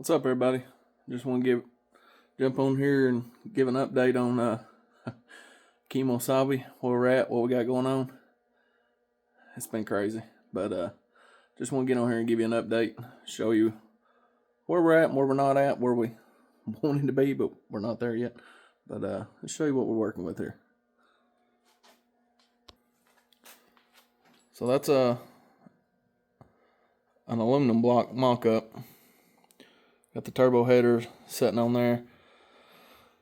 What's up, everybody? Just want to jump on here and give an update on Kemosabe, where we're at, what we got going on. It's been crazy, but just want to get on here and give you an update, show you where we're at and where we're not at, where we wanted to be, but we're not there yet. But let's show you what we're working with here. So that's an aluminum block mock-up. Got the turbo header sitting on there.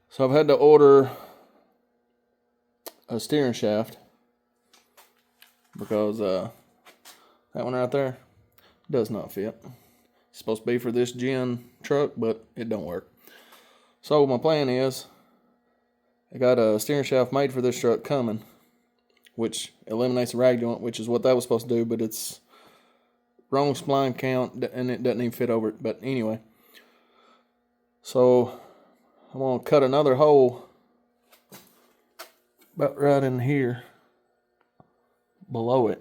So I've had to order a steering shaft because that one right there does not fit. It's supposed to be for this gen truck, but it don't work. So my plan is I got a steering shaft made for this truck coming, which eliminates the rag joint, which is what that was supposed to do, but it's wrong spline count and it doesn't even fit over it. But anyway, so I'm going to cut another hole about right in here below it.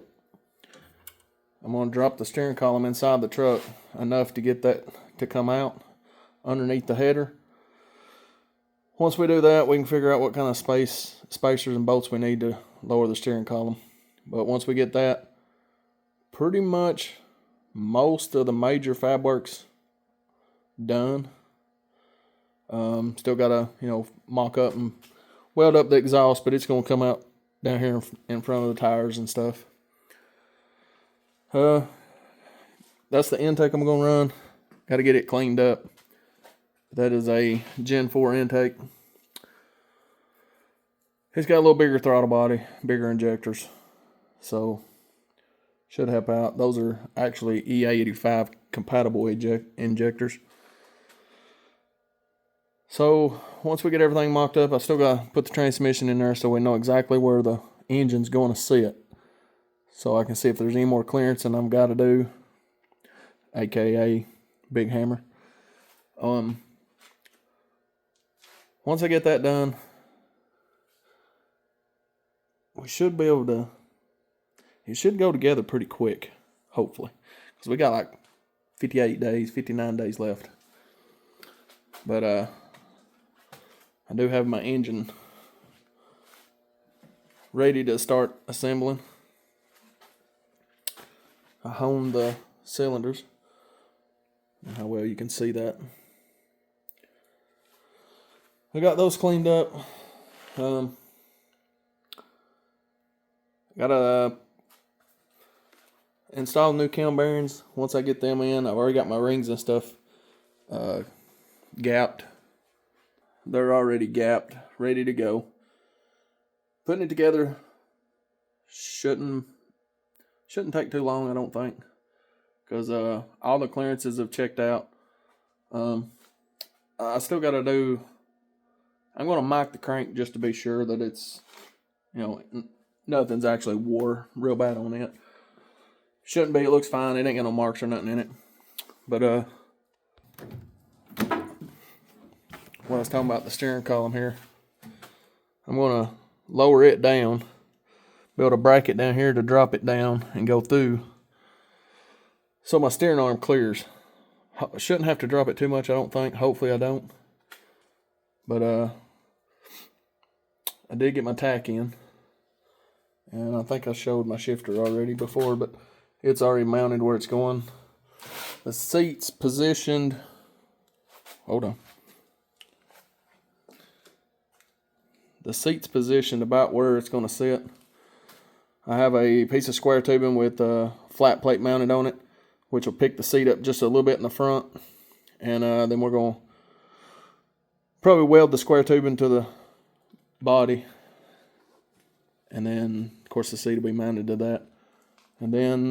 I'm going to drop the steering column inside the truck enough to get that to come out underneath the header. Once we do that, we can figure out what kind of spacers and bolts we need to lower the steering column. But once we get that, pretty much most of the major fab work's done. Still gotta, mock up and weld up the exhaust, but it's gonna come out down here in front of the tires and stuff. That's the intake I'm gonna run. Got to get it cleaned up. That is a Gen 4 intake. It's got a little bigger throttle body, bigger injectors, so should help out. Those are actually EA85 compatible injectors. So once we get everything mocked up, I still got to put the transmission in there so we know exactly where the engine's going to sit, so I can see if there's any more clearance than I've got to do, aka big hammer. Once I get that done, we should be able to, it should go together pretty quick, hopefully, because we got like 58 days, 59 days left. But I do have my engine ready to start assembling. I honed the cylinders, and how well you can see that. I got those cleaned up. Gotta install new cam bearings. Once I get them in, I've already got my rings and stuff gapped. They're already gapped, ready to go. Putting it together shouldn't take too long, I don't think, because all the clearances have checked out. I still got to do, I'm going to mic the crank just to be sure that it's, nothing's actually wore real bad on it. Shouldn't be. It looks fine. It ain't got no marks or nothing in it. But when I was talking about the steering column here, I'm going to lower it down, build a bracket down here to drop it down and go through, so my steering arm clears. I shouldn't have to drop it too much, I don't think. Hopefully I don't. But I did get my tack in, and I think I showed my shifter already before, but it's already mounted where it's going. The seat's positioned, hold on. The seat's positioned about where it's going to sit. I have a piece of square tubing with a flat plate mounted on it, which will pick the seat up just a little bit in the front. And then we're going to probably weld the square tubing to the body. And then, of course, the seat will be mounted to that. And then,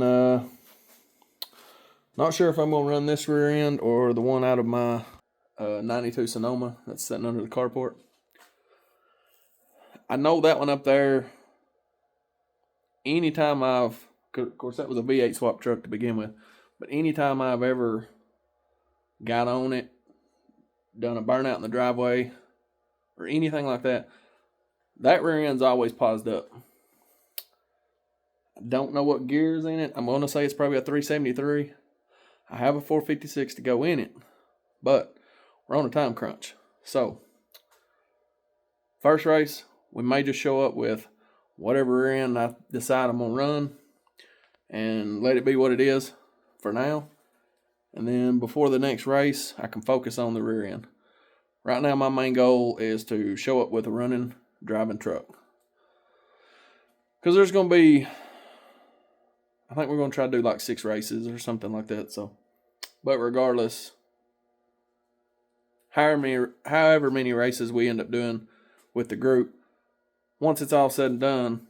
not sure if I'm going to run this rear end or the one out of my 92 Sonoma that's sitting under the carport. I know that one up there, anytime of course that was a V8 swap truck to begin with, but anytime I've ever got on it, done a burnout in the driveway, or anything like that, that rear end's always paused up. I don't know what gear is in it. I'm going to say it's probably a 373. I have a 456 to go in it, But we're on a time crunch. So, first race, we may just show up with whatever rear end I decide I'm going to run and let it be what it is for now. And then before the next race, I can focus on the rear end. Right now, my main goal is to show up with a running, driving truck. Because there's going to be, I think we're going to try to do like 6 races or something like that. So, but regardless, however many races we end up doing with the group, once it's all said and done,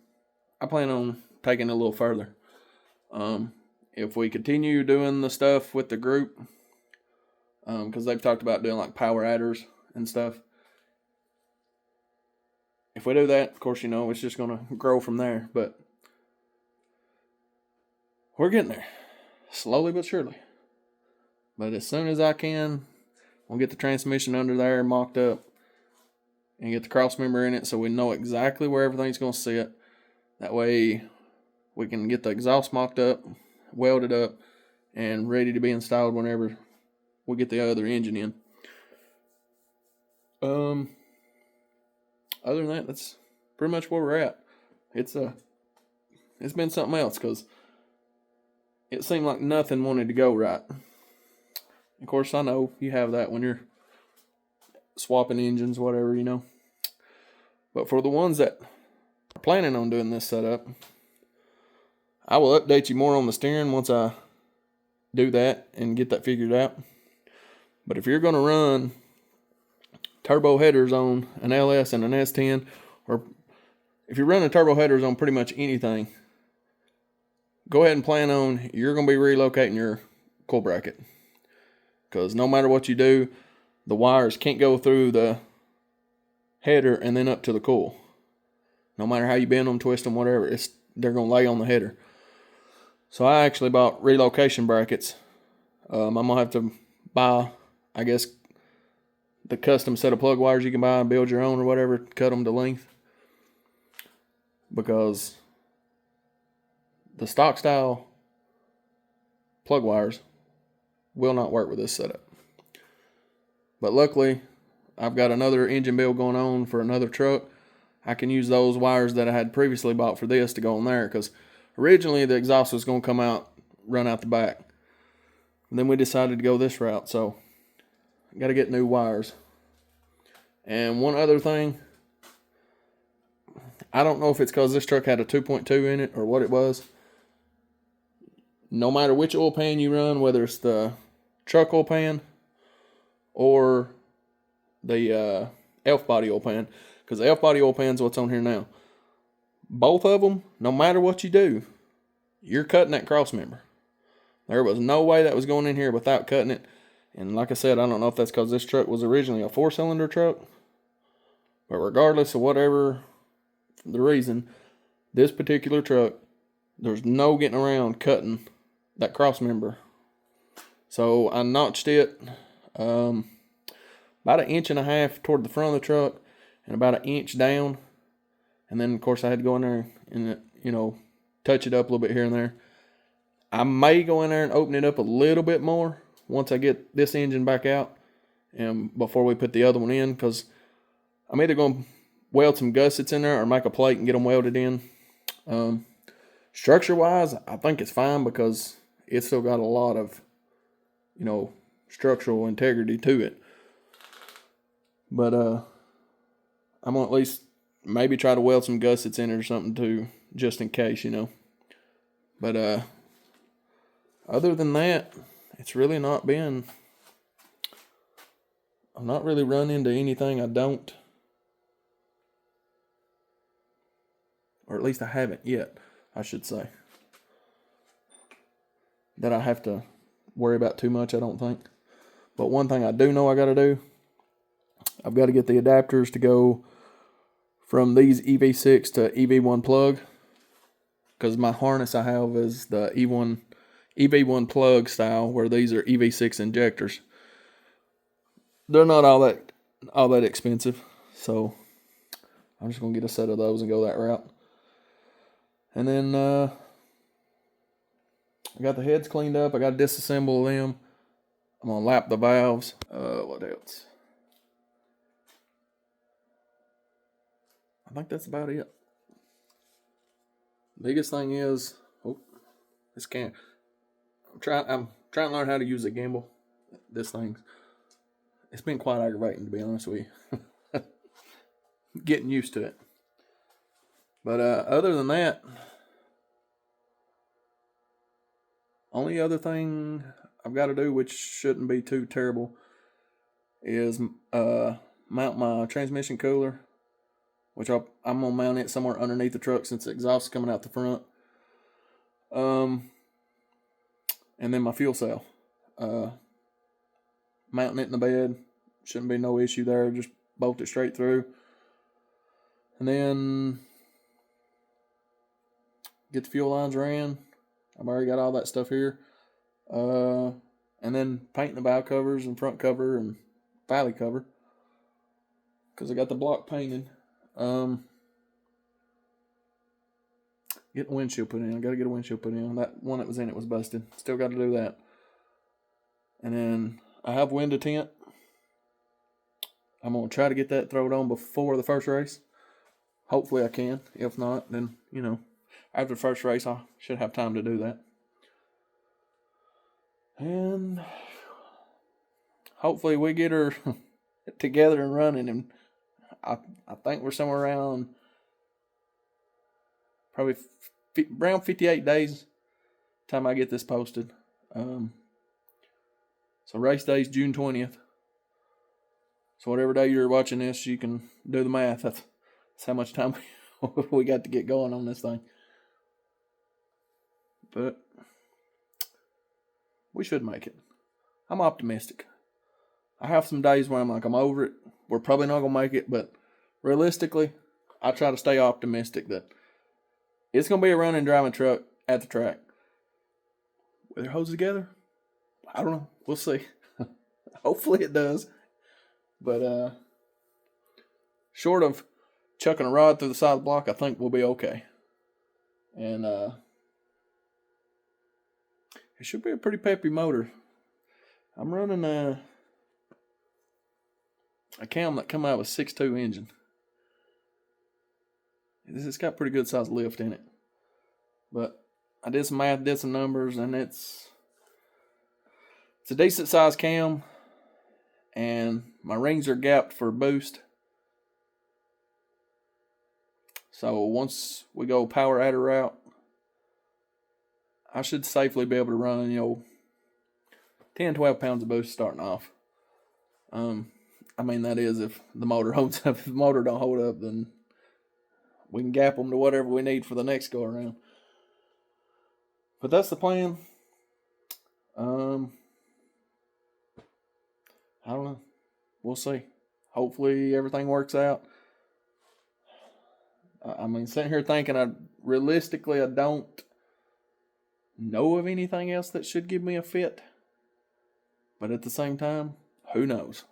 I plan on taking it a little further. If we continue doing the stuff with the group, because they've talked about doing like power adders and stuff. If we do that, of course, it's just going to grow from there. But we're getting there, slowly but surely. But as soon as I can, we'll get the transmission under there mocked up and get the cross member in it so we know exactly where everything's going to sit. That way we can get the exhaust mocked up, welded up, and ready to be installed whenever we get the other engine in. Other than that, that's pretty much where we're at. It's been something else because it seemed like nothing wanted to go right. Of course, I know you have that when you're swapping engines, whatever, But for the ones that are planning on doing this setup, I will update you more on the steering once I do that and get that figured out. But if you're going to run turbo headers on an LS and an S10, or if you're running turbo headers on pretty much anything, go ahead and plan on you're going to be relocating your coil bracket. Because no matter what you do, the wires can't go through the header and then up to the coil. No matter how you bend them, twist them, whatever, they're going to lay on the header. So I actually bought relocation brackets. I'm going to have to buy, I guess, the custom set of plug wires you can buy and build your own or whatever, cut them to length. Because the stock style plug wires will not work with this setup. But luckily, I've got another engine build going on for another truck. I can use those wires that I had previously bought for this to go on there, because originally the exhaust was going to come out, run out the back. And then we decided to go this route, so I got to get new wires. And one other thing, I don't know if it's because this truck had a 2.2 in it or what it was. No matter which oil pan you run, whether it's the truck oil pan or the elf body oil pan, because the elf body oil pan is what's on here now. Both of them, no matter what you do, you're cutting that cross member. There was no way that was going in here without cutting it. And like I said, I don't know if that's because this truck was originally a 4-cylinder truck. But regardless of whatever the reason, this particular truck, there's no getting around cutting that cross member. So I notched it about 1.5 inches toward the front of the truck and about 1 inch down. And then, of course, I had to go in there and, touch it up a little bit here and there. I may go in there and open it up a little bit more once I get this engine back out and before we put the other one in, because I'm either going to weld some gussets in there or make a plate and get them welded in. Structure-wise, I think it's fine because it's still got a lot of, structural integrity to it. But I'm going to at least maybe try to weld some gussets in it or something too, just in case, But other than that, it's really not been... I've not really run into anything I don't... Or at least I haven't yet, I should say. That I have to worry about too much, I don't think. But one thing I do know I got to do, I've got to get the adapters to go from these EV6 to EV1 plug. Because my harness I have is the EV1 plug style, where these are EV6 injectors. They're not all that expensive, so I'm just going to get a set of those and go that route. And then I got the heads cleaned up. I got to disassemble them. I'm gonna lap the valves. What else? I think that's about it. Biggest thing is, this can't. I'm trying to learn how to use a gimbal. This thing, it's been quite aggravating, to be honest with you. Getting used to it. But other than that, only other thing I've got to do, which shouldn't be too terrible, is mount my transmission cooler, which I'm gonna mount it somewhere underneath the truck since the exhaust is coming out the front. And then my fuel cell. Mounting it in the bed, shouldn't be no issue there. Just bolt it straight through. And then get the fuel lines ran. I've already got all that stuff here. And then painting the bow covers and front cover and valley cover, because I got the block painted. Getting windshield put in. I got to get a windshield put in. That one that was in it was busted. Still got to do that. And then I have window tint. I'm going to try to get that thrown on before the first race. Hopefully I can. If not, then, after the first race, I should have time to do that. And hopefully we get her together and running. And I think we're somewhere around probably around 58 days time I get this posted. So race day is June 20th. So whatever day you're watching this, you can do the math. That's how much time we got to get going on this thing. But we should make it. I'm optimistic. I have some days where I'm like, I'm over it. We're probably not going to make it. But realistically, I try to stay optimistic that it's going to be a running, driving truck at the track. Whether it holds together, I don't know. We'll see. Hopefully it does. But short of chucking a rod through the side of the block, I think we'll be okay. And it should be a pretty peppy motor. I'm running a cam that come out with 6.2 engine. It's got pretty good size lift in it. But I did some math, did some numbers, and it's a decent size cam. And my rings are gapped for boost. So once we go power adder route, I should safely be able to run, 10, 12 pounds of boost starting off. That is if the motor holds up. If the motor don't hold up, then we can gap them to whatever we need for the next go around. But that's the plan. I don't know. We'll see. Hopefully everything works out. Sitting here thinking realistically I don't know of anything else that should give me a fit. But at the same time, who knows?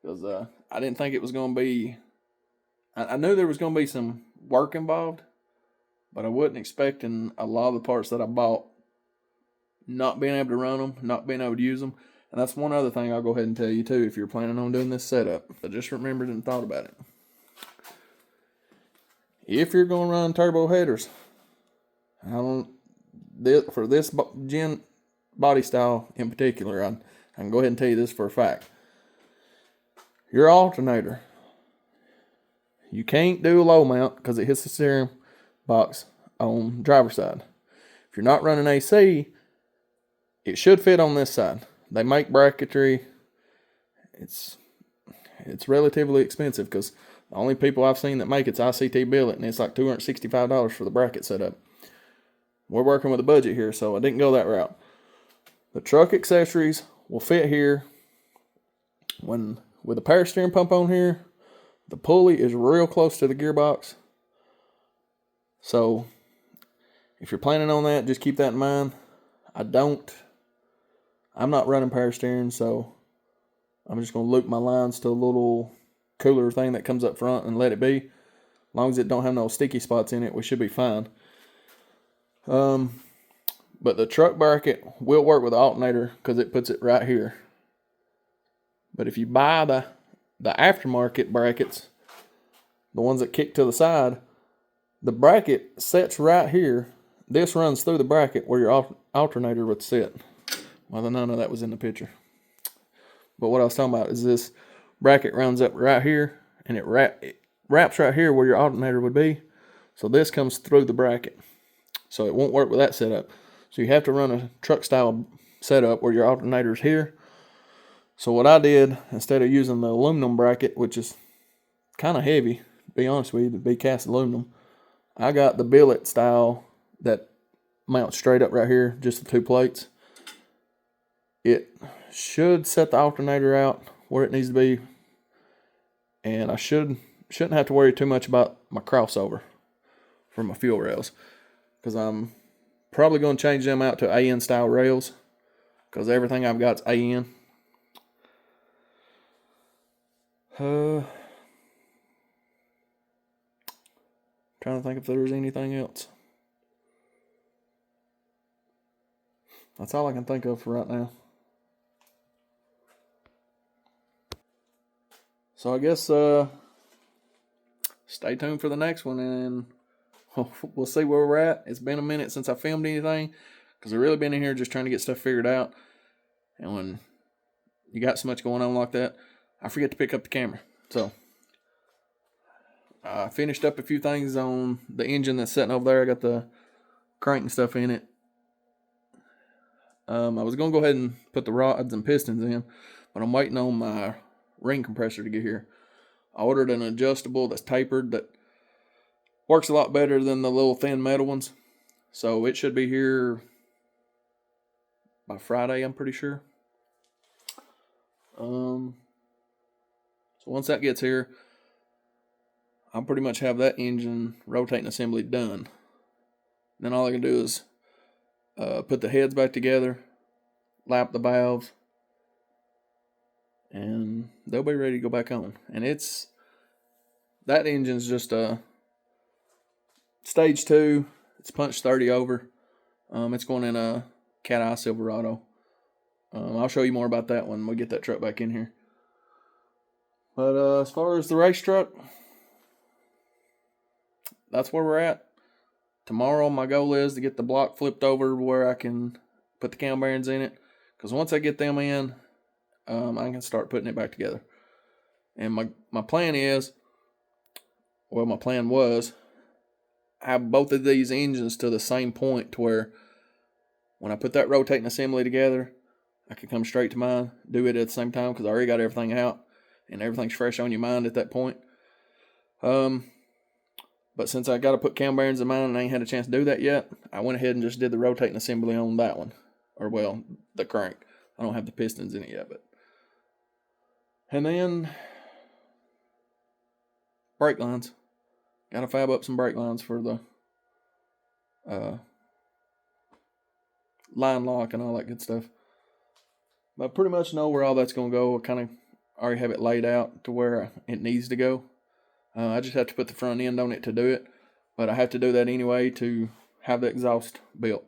Because I didn't think it was going to be... I knew there was going to be some work involved, but I wasn't expecting a lot of the parts that I bought not being able to run them, not being able to use them. And that's one other thing I'll go ahead and tell you too if you're planning on doing this setup. I just remembered and thought about it. If you're going to run turbo headers, for this gen body style in particular, I can go ahead and tell you this for a fact. Your alternator, you can't do a low mount because it hits the steering box on driver's side. If you're not running AC, it should fit on this side. They make bracketry. It's relatively expensive because the only people I've seen that make it's ICT billet, and it's like $265 for the bracket setup. We're working with a budget here, so I didn't go that route. The truck accessories will fit here. With the power steering pump on here, the pulley is real close to the gearbox. So if you're planning on that, just keep that in mind. I'm not running power steering, so I'm just going to loop my lines to a little cooler thing that comes up front and let it be. As long as it don't have no sticky spots in it, we should be fine. But the truck bracket will work with the alternator because it puts it right here. But if you buy the aftermarket brackets, the ones that kick to the side, the bracket sets right here. This runs through the bracket where your alternator would sit. Well, none of that was in the picture. But what I was talking about is this bracket runs up right here, and it wraps right here where your alternator would be. So this comes through the bracket. So it won't work with that setup. So you have to run a truck style setup where your alternator's here. So what I did, instead of using the aluminum bracket, which is kind of heavy, to be honest with you, to be cast aluminum, I got the billet style that mounts straight up right here, just the two plates. It should set the alternator out where it needs to be, and I shouldn't have to worry too much about my crossover for my fuel rails, because I'm probably going to change them out to AN style rails, because everything I've got is AN. Trying to think if there's anything else. That's all I can think of for right now. So I guess stay tuned for the next one, and we'll see where we're at. It's been a minute since I filmed anything, because I've really been in here just trying to get stuff figured out. And when you got so much going on like that, I forget to pick up the camera. So I finished up a few things on the engine that's sitting over there. I got the crank and stuff in it. I was going to go ahead and put the rods and pistons in, but I'm waiting on my ring compressor to get here. I ordered an adjustable that's tapered that works a lot better than the little thin metal ones. So it should be here by Friday, I'm pretty sure. So once that gets here, I'll pretty much have that engine rotating assembly done. Then all I can do is put the heads back together, lap the valves, and they'll be ready to go back on. And that engine's just a stage 2. It's punched 30 over. It's going in a Cat Eye Silverado. I'll show you more about that when we get that truck back in here. But as far as the race truck, that's where we're at. Tomorrow my goal is to get the block flipped over where I can put the cam bearings in it. Because once I get them in, I can start putting it back together. And my plan was, have both of these engines to the same point to where when I put that rotating assembly together, I could come straight to mine, do it at the same time, because I already got everything out and everything's fresh on your mind at that point. But since I got to put cam bearings in mine and I ain't had a chance to do that yet, I went ahead and just did the rotating assembly on that one. Or, well, the crank. I don't have the pistons in it yet, but. And then, brake lines. Got to fab up some brake lines for the line lock and all that good stuff. But I pretty much know where all that's going to go. I kind of already have it laid out to where it needs to go. I just have to put the front end on it to do it. But I have to do that anyway to have the exhaust built.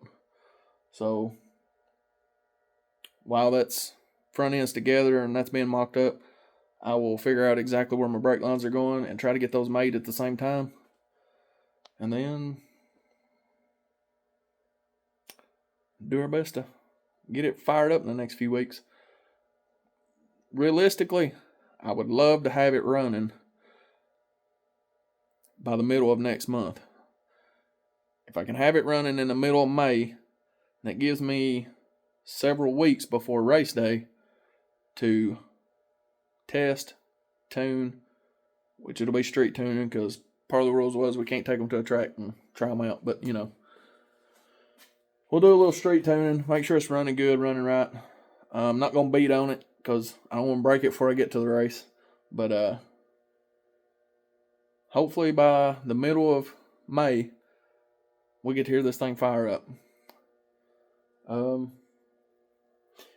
So while that's front end's together and that's being mocked up, I will figure out exactly where my brake lines are going and try to get those made at the same time. And then do our best to get it fired up in the next few weeks. Realistically, I would love to have it running by the middle of next month. If I can have it running in the middle of May, that gives me several weeks before race day to test, tune, which it'll be street tuning, because part of the rules was we can't take them to a track and try them out, but we'll do a little street tuning, make sure it's running good, running right. I'm not going to beat on it because I don't want to break it before I get to the race, but hopefully by the middle of May, we get to hear this thing fire up. And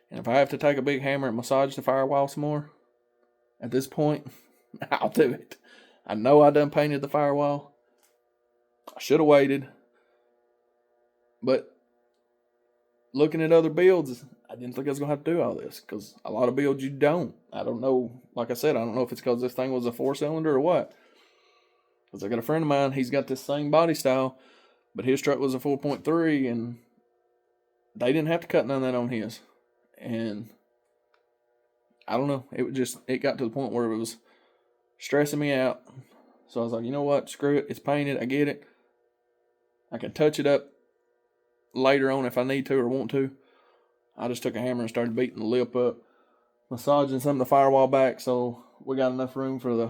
if I have to take a big hammer and massage the firewall some more, at this point, I'll do it. I know I done painted the firewall. I should have waited. But looking at other builds, I didn't think I was going to have to do all this, because a lot of builds you don't. I don't know. Like I said, I don't know if it's because this thing was a 4-cylinder or what. Because I got a friend of mine, he's got this same body style, but his truck was a 4.3, and they didn't have to cut none of that on his. And I don't know. It got to the point where it was stressing me out. So I was like, you know what? Screw it. It's painted. I get it. I can touch it up later on if I need to or want to. I just took a hammer and started beating the lip up, massaging some of the firewall back so we got enough room for the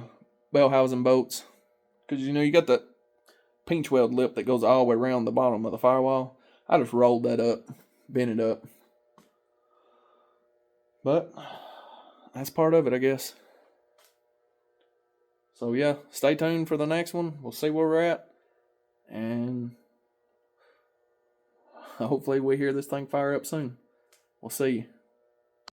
bell housing bolts. Because, you got that pinch weld lip that goes all the way around the bottom of the firewall. I just rolled that up, bent it up. But that's part of it, I guess. So yeah, stay tuned for the next one. We'll see where we're at. And hopefully we hear this thing fire up soon. We'll see you.